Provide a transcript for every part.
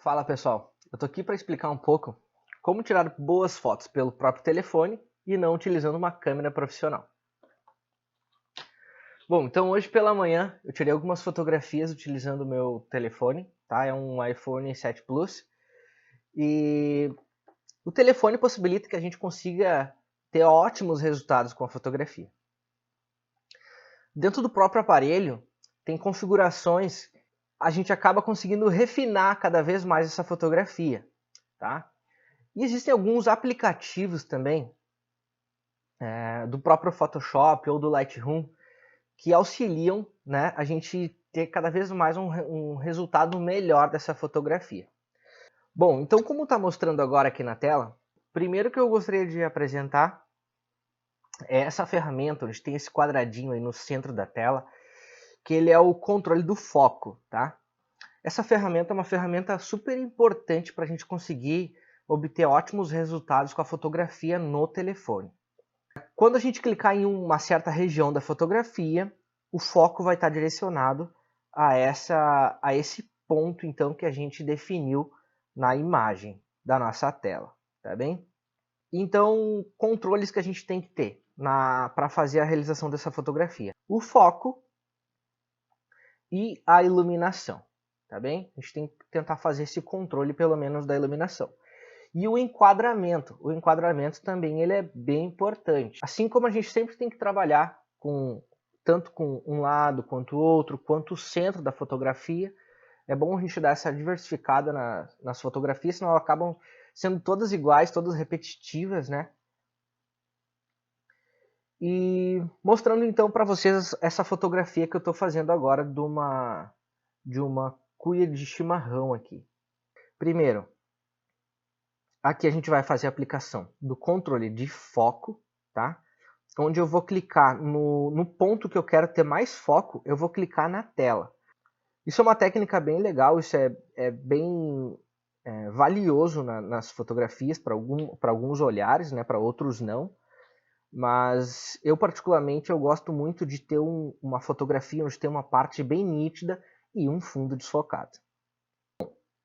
Fala pessoal, eu tô aqui para explicar um pouco como tirar boas fotos pelo próprio telefone e não utilizando uma câmera profissional. Bom, então hoje pela manhã eu tirei algumas fotografias utilizando o meu telefone, tá? É um iPhone 7 Plus e o telefone possibilita que a gente consiga ter ótimos resultados com a fotografia. Dentro do próprio aparelho tem configurações, a gente acaba conseguindo refinar cada vez mais essa fotografia, tá? E existem alguns aplicativos também, do próprio Photoshop ou do Lightroom, que auxiliam, né, a gente ter cada vez mais um resultado melhor dessa fotografia. Bom, então como está mostrando agora aqui na tela, primeiro que eu gostaria de apresentar é essa ferramenta, onde tem esse quadradinho aí no centro da tela, que ele é o controle do foco, tá? Essa ferramenta é uma ferramenta super importante para a gente conseguir obter ótimos resultados com a fotografia no telefone. Quando a gente clicar em uma certa região da fotografia, o foco vai estar direcionado a esse ponto então que a gente definiu na imagem da nossa tela, tá bem? Então, controles que a gente tem que ter para fazer a realização dessa fotografia: o foco e a iluminação, tá bem? A gente tem que tentar fazer esse controle pelo menos da iluminação. E o enquadramento também ele é bem importante. Assim como a gente sempre tem que trabalhar tanto com um lado quanto o outro, quanto o centro da fotografia, é bom a gente dar essa diversificada nas fotografias, senão elas acabam sendo todas iguais, todas repetitivas, né? E mostrando então para vocês essa fotografia que eu estou fazendo agora de uma cuia de chimarrão aqui. Primeiro, aqui a gente vai fazer a aplicação do controle de foco, tá? Onde eu vou clicar no ponto que eu quero ter mais foco, eu vou clicar na tela. Isso é uma técnica bem legal, isso é bem valioso nas fotografias para alguns olhares, né? Para outros não. Mas eu particularmente eu gosto muito de ter uma fotografia onde tem uma parte bem nítida e um fundo desfocado.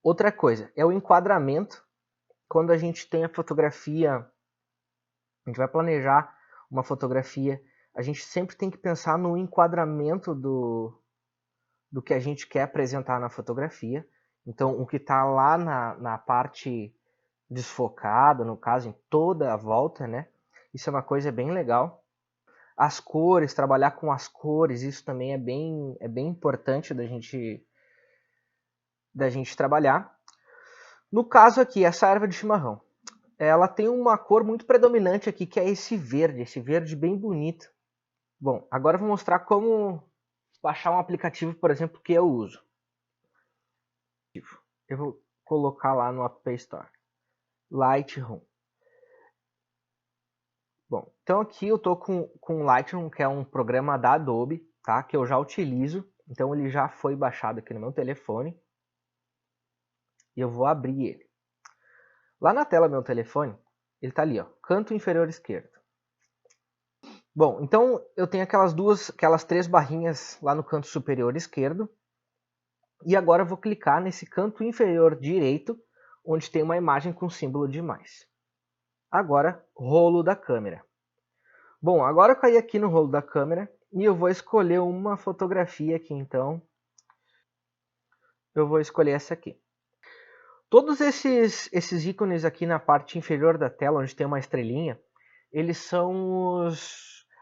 Outra coisa é o enquadramento. Quando a gente tem a fotografia, a gente vai planejar uma fotografia, a gente sempre tem que pensar no enquadramento do que a gente quer apresentar na fotografia. Então, o que está lá na parte desfocada, no caso, em toda a volta, né? Isso é uma coisa bem legal. As cores, trabalhar com as cores, isso também é bem importante da gente trabalhar. No caso aqui, essa erva de chimarrão, ela tem uma cor muito predominante aqui, que é esse verde bem bonito. Bom, agora eu vou mostrar como baixar um aplicativo, por exemplo, que eu uso. Eu vou colocar lá no App Store, Lightroom. Bom, então aqui eu estou com o Lightroom, que é um programa da Adobe, tá? Que eu já utilizo. Então ele já foi baixado aqui no meu telefone. E eu vou abrir ele. Lá na tela do meu telefone, ele está ali, ó, canto inferior esquerdo. Bom, então eu tenho aquelas três barrinhas lá no canto superior esquerdo. E agora eu vou clicar nesse canto inferior direito, onde tem uma imagem com símbolo de mais. Agora, rolo da câmera. Bom, agora eu caí aqui no rolo da câmera e eu vou escolher uma fotografia aqui, então. Eu vou escolher essa aqui. Todos esses ícones aqui na parte inferior da tela, onde tem uma estrelinha, eles são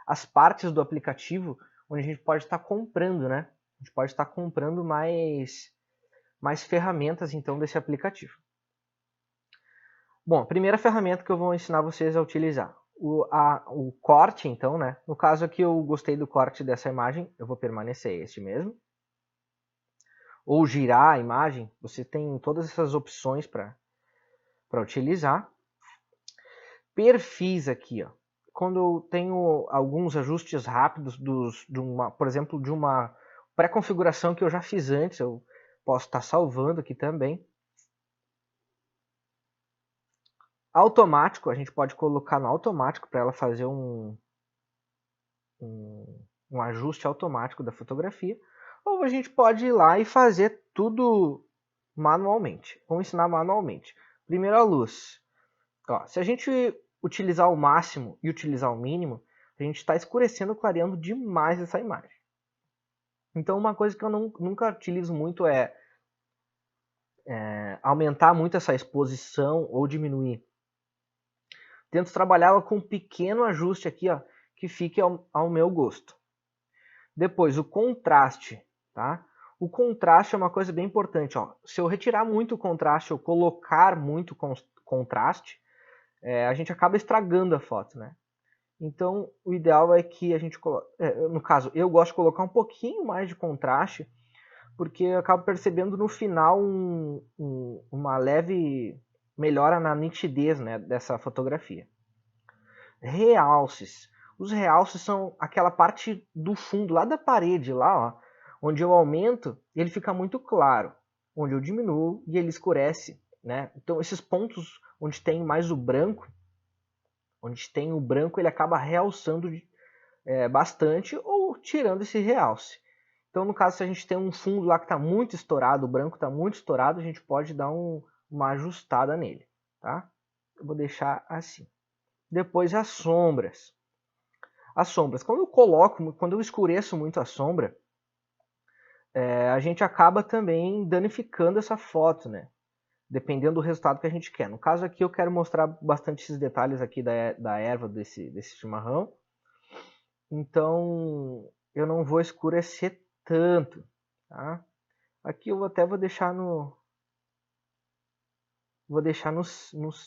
as partes do aplicativo onde a gente pode estar comprando, né? A gente pode estar comprando mais ferramentas, então, desse aplicativo. Bom, a primeira ferramenta que eu vou ensinar vocês a utilizar. O corte, então, né? No caso aqui eu gostei do corte dessa imagem, eu vou permanecer este mesmo. Ou girar a imagem, você tem todas essas opções para utilizar. Perfis aqui, ó. Quando eu tenho alguns ajustes rápidos por exemplo, de uma pré-configuração que eu já fiz antes, eu posso estar salvando aqui também. Automático, a gente pode colocar no automático para ela fazer um ajuste automático da fotografia. Ou a gente pode ir lá e fazer tudo manualmente. Vamos ensinar manualmente. Primeiro a luz. Ó, se a gente utilizar o máximo e utilizar o mínimo, a gente está escurecendo, clareando demais essa imagem. Então uma coisa que eu nunca utilizo muito é aumentar muito essa exposição ou diminuir. Tento trabalhá-la com um pequeno ajuste aqui, ó, que fique ao meu gosto. Depois, o contraste, tá? O contraste é uma coisa bem importante, ó. Se eu retirar muito o contraste ou colocar muito contraste, a gente acaba estragando a foto, né? Então, o ideal é que a gente coloque... no caso, eu gosto de colocar um pouquinho mais de contraste, porque eu acabo percebendo no final uma leve melhora na nitidez, né, dessa fotografia. Realces. Os realces são aquela parte do fundo, lá da parede, lá, ó, onde eu aumento e ele fica muito claro. Onde eu diminuo e ele escurece, né? Então, esses pontos onde tem mais o branco, ele acaba realçando bastante ou tirando esse realce. Então, no caso, se a gente tem um fundo lá que está muito estourado, o branco está muito estourado, a gente pode dar uma ajustada nele, tá? Eu vou deixar assim. Depois as sombras. As sombras, quando eu escureço muito a sombra, a gente acaba também danificando essa foto, né? Dependendo do resultado que a gente quer. No caso aqui eu quero mostrar bastante esses detalhes aqui da erva desse chimarrão. Então eu não vou escurecer tanto, tá? Aqui eu até vou deixar no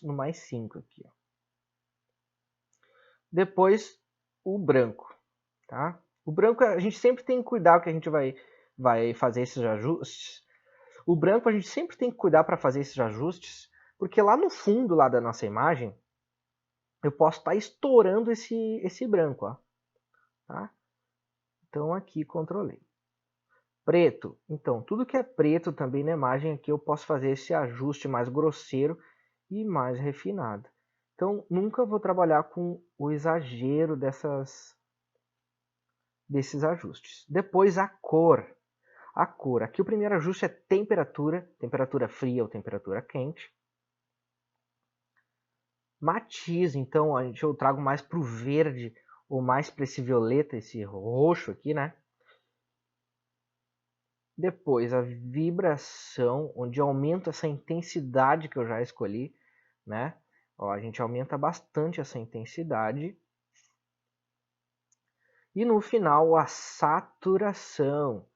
mais 5 aqui, ó. Depois o branco, tá? O branco a gente sempre tem que cuidar que a gente vai fazer esses ajustes. O branco a gente sempre tem que cuidar para fazer esses ajustes, porque lá no fundo lá da nossa imagem eu posso estar estourando esse branco, ó, tá? Então aqui controlei. Preto, então tudo que é preto também na imagem aqui eu posso fazer esse ajuste mais grosseiro e mais refinado. Então nunca vou trabalhar com o exagero desses ajustes. Depois a cor. A cor. Aqui o primeiro ajuste é temperatura fria ou temperatura quente. Matiz, então eu trago mais para o verde ou mais para esse violeta, esse roxo aqui, né? Depois a vibração, onde eu aumento essa intensidade que eu já escolhi, né? Ó, a gente aumenta bastante essa intensidade. E no final a saturação,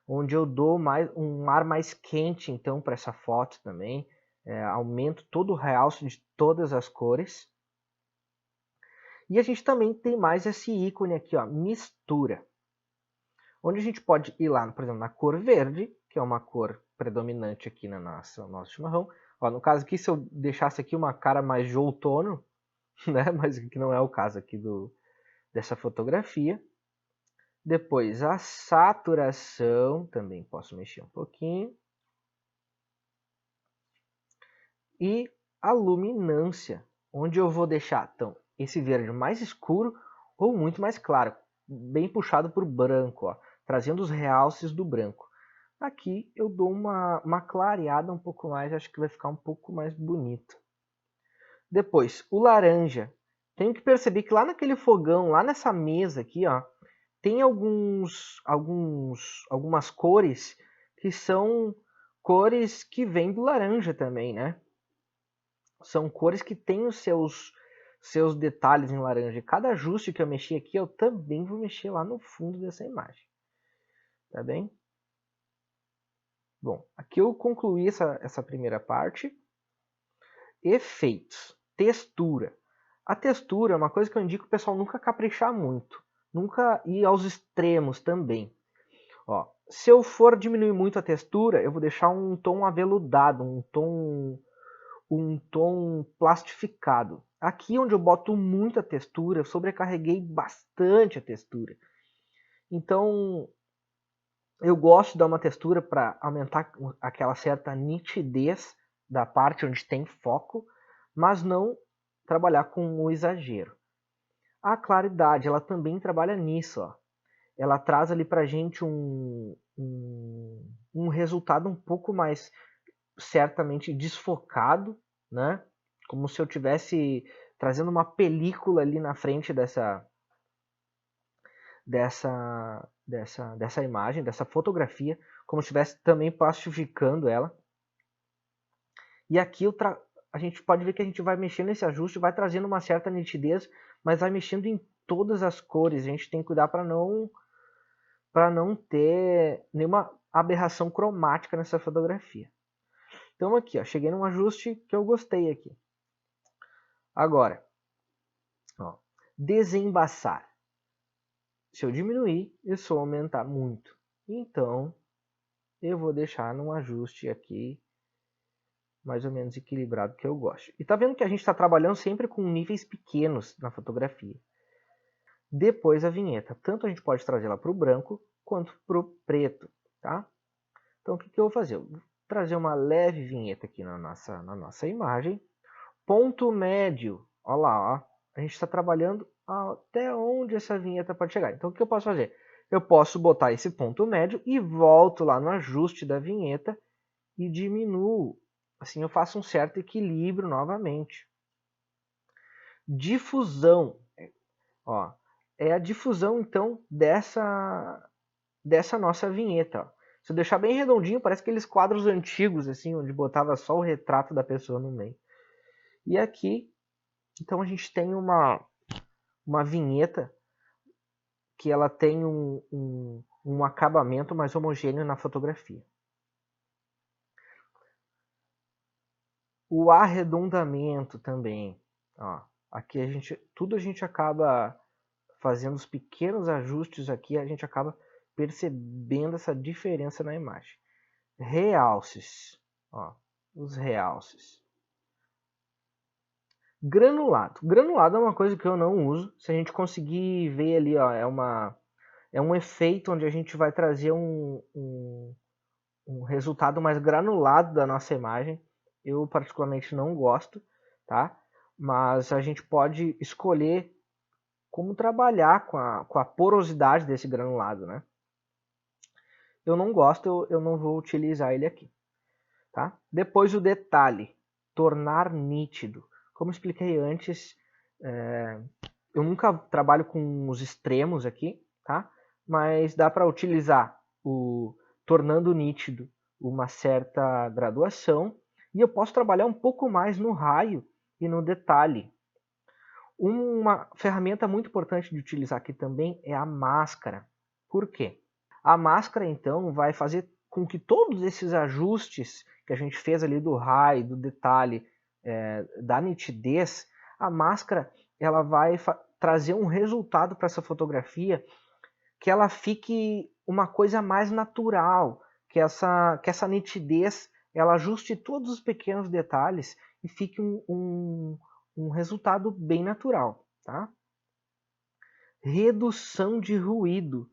onde eu dou um ar mais quente então para essa foto também. Aumento todo o realce de todas as cores. E a gente também tem mais esse ícone aqui, ó, mistura. Onde a gente pode ir lá, por exemplo, na cor verde, que é uma cor predominante aqui no nosso chimarrão. Ó, no caso aqui, se eu deixasse aqui uma cara mais de outono, né? Mas que não é o caso aqui dessa fotografia. Depois a saturação, também posso mexer um pouquinho. E a luminância, onde eu vou deixar então, esse verde mais escuro ou muito mais claro, bem puxado por branco, ó, trazendo os realces do branco. Aqui eu dou uma clareada um pouco mais, acho que vai ficar um pouco mais bonito. Depois, o laranja. Tenho que perceber que lá naquele fogão, lá nessa mesa aqui, ó, tem algumas cores que são cores que vêm do laranja também, né? São cores que têm os seus detalhes em laranja. Cada ajuste que eu mexi aqui, eu também vou mexer lá no fundo dessa imagem. Tá bem? Bom, aqui eu concluí essa primeira parte. Efeitos. Textura. A textura é uma coisa que eu indico o pessoal nunca caprichar muito. Nunca ir aos extremos também. Ó, se eu for diminuir muito a textura, eu vou deixar um tom aveludado, um tom plastificado. Aqui onde eu boto muita textura, eu sobrecarreguei bastante a textura. Então, eu gosto de dar uma textura para aumentar aquela certa nitidez da parte onde tem foco, mas não trabalhar com o exagero. A claridade, ela também trabalha nisso, ó. Ela traz ali pra gente um resultado um pouco mais certamente desfocado, né? Como se eu tivesse trazendo uma película ali na frente dessa imagem, dessa fotografia, como se estivesse também plastificando ela. E aqui a gente pode ver que a gente vai mexendo nesse ajuste, vai trazendo uma certa nitidez, mas vai mexendo em todas as cores. A gente tem que cuidar para não ter nenhuma aberração cromática nessa fotografia. Então aqui, ó, cheguei num ajuste que eu gostei aqui. Agora, ó, desembaçar. Se eu diminuir, eu só aumentar muito. Então, eu vou deixar num ajuste aqui mais ou menos equilibrado que eu gosto. E tá vendo que a gente está trabalhando sempre com níveis pequenos na fotografia. Depois a vinheta. Tanto a gente pode trazê-la para o branco quanto para o preto. Tá? Então o que eu vou fazer? Eu vou trazer uma leve vinheta aqui na nossa imagem. Ponto médio. Olha lá, ó. A gente está trabalhando até onde essa vinheta pode chegar. Então o que eu posso fazer? Eu posso botar esse ponto médio e volto lá no ajuste da vinheta e diminuo. Assim eu faço um certo equilíbrio novamente. Difusão. Ó, é a difusão então dessa nossa vinheta. Ó. Se eu deixar bem redondinho, parece aqueles quadros antigos, assim, onde botava só o retrato da pessoa no meio. E aqui, então a gente tem uma vinheta que ela tem um acabamento mais homogêneo na fotografia. O arredondamento também. Ó, aqui tudo a gente acaba fazendo os pequenos ajustes aqui, a gente acaba percebendo essa diferença na imagem. Realces. Ó, os realces. Granulado. Granulado é uma coisa que eu não uso. Se a gente conseguir ver ali, ó, é um efeito onde a gente vai trazer um resultado mais granulado da nossa imagem. Eu particularmente não gosto, tá? Mas a gente pode escolher como trabalhar com a porosidade desse granulado, né? Eu não gosto, eu não vou utilizar ele aqui, tá? Depois o detalhe, tornar nítido. Como expliquei antes, eu nunca trabalho com os extremos aqui, tá? Mas dá para utilizar o tornando nítido uma certa graduação e eu posso trabalhar um pouco mais no raio e no detalhe. Uma ferramenta muito importante de utilizar aqui também é a máscara. Por quê? A máscara, então, vai fazer com que todos esses ajustes que a gente fez ali do raio, do detalhe, da nitidez, a máscara ela vai trazer um resultado para essa fotografia que ela fique uma coisa mais natural, que essa nitidez ela ajuste todos os pequenos detalhes e fique um resultado bem natural. Tá? Redução de ruído.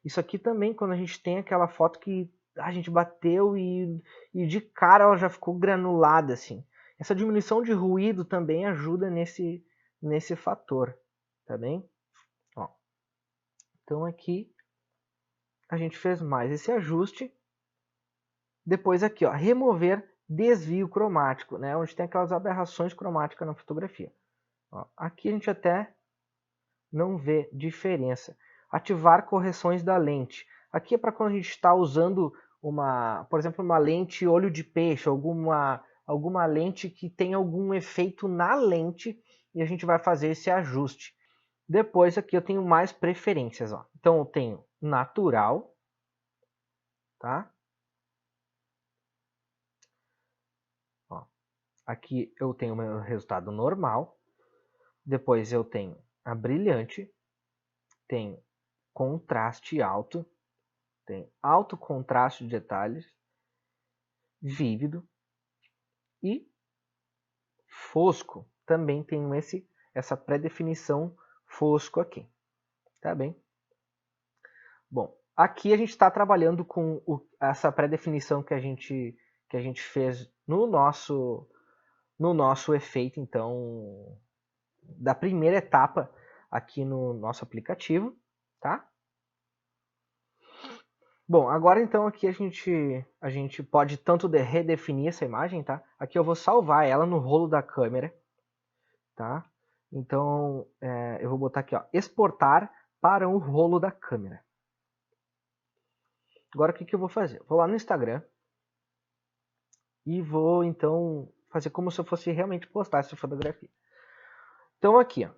Isso aqui também, quando a gente tem aquela foto que a gente bateu e de cara ela já ficou granulada assim. Essa diminuição de ruído também ajuda nesse fator, tá bem? Ó. Então aqui a gente fez mais esse ajuste. Depois aqui, ó, remover desvio cromático, né? Onde tem aquelas aberrações cromáticas na fotografia. Ó, aqui a gente até não vê diferença. Ativar correções da lente. Aqui é para quando a gente está usando por exemplo, uma lente olho de peixe, alguma lente que tem algum efeito na lente e a gente vai fazer esse ajuste. Depois aqui eu tenho mais preferências. Ó. Então eu tenho natural, tá? Ó, aqui eu tenho o meu resultado normal. Depois eu tenho a brilhante, tenho contraste alto, tem alto contraste de detalhes, vívido e fosco. Também tem essa pré-definição fosco aqui. Tá bem? Bom, aqui a gente está trabalhando com essa pré-definição que a gente fez no nosso efeito, então, da primeira etapa aqui no nosso aplicativo, tá? Bom, agora então aqui a gente pode tanto redefinir essa imagem, tá? Aqui eu vou salvar ela no rolo da câmera, tá? Então eu vou botar aqui, ó, exportar para o rolo da câmera. Agora o que eu vou fazer? Vou lá no Instagram e vou então fazer como se eu fosse realmente postar essa fotografia. Então aqui, ó,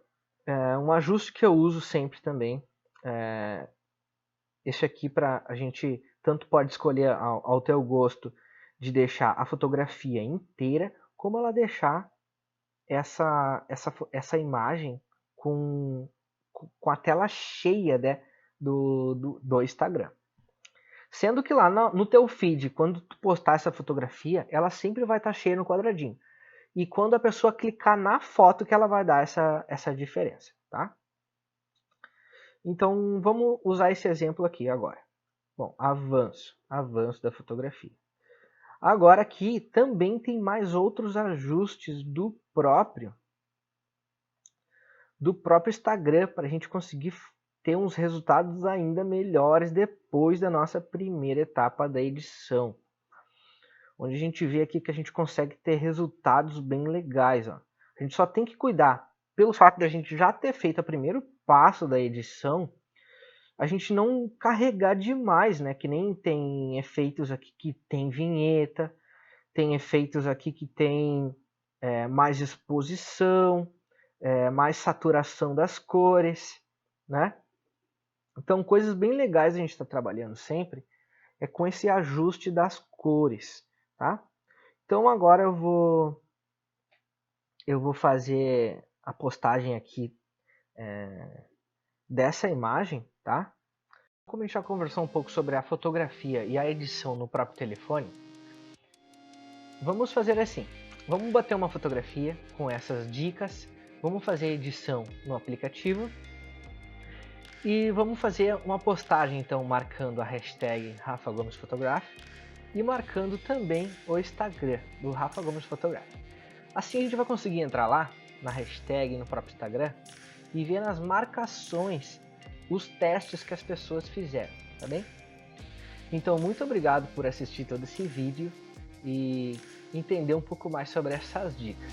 um ajuste que eu uso sempre também, esse aqui para a gente tanto pode escolher ao teu gosto de deixar a fotografia inteira, como ela deixar essa imagem com a tela cheia, né, do Instagram. Sendo que lá no teu feed, quando tu postar essa fotografia, ela sempre vai estar cheia no quadradinho. E quando a pessoa clicar na foto que ela vai dar essa diferença, tá? Então vamos usar esse exemplo aqui agora. Bom, avanço da fotografia. Agora aqui também tem mais outros ajustes do próprio Instagram para a gente conseguir ter uns resultados ainda melhores depois da nossa primeira etapa da edição. Onde a gente vê aqui que a gente consegue ter resultados bem legais. Ó. A gente só tem que cuidar, pelo fato de a gente já ter feito o primeiro passo da edição, a gente não carregar demais, né? Que nem tem efeitos aqui que tem vinheta, tem efeitos aqui que tem mais exposição, mais saturação das cores, né? Então, coisas bem legais a gente está trabalhando sempre é com esse ajuste das cores, tá? Então, agora eu vou fazer a postagem aqui dessa imagem, tá? Como a gente já conversou um pouco sobre a fotografia e a edição no próprio telefone, vamos fazer assim. Vamos bater uma fotografia com essas dicas, vamos fazer a edição no aplicativo e vamos fazer uma postagem então marcando a hashtag Rafa Gomes Photograph e marcando também o Instagram do Rafa Gomes Photograph. Assim a gente vai conseguir entrar lá na hashtag no próprio Instagram e ver nas marcações os testes que as pessoas fizeram, tá bem? Então muito obrigado por assistir todo esse vídeo e entender um pouco mais sobre essas dicas.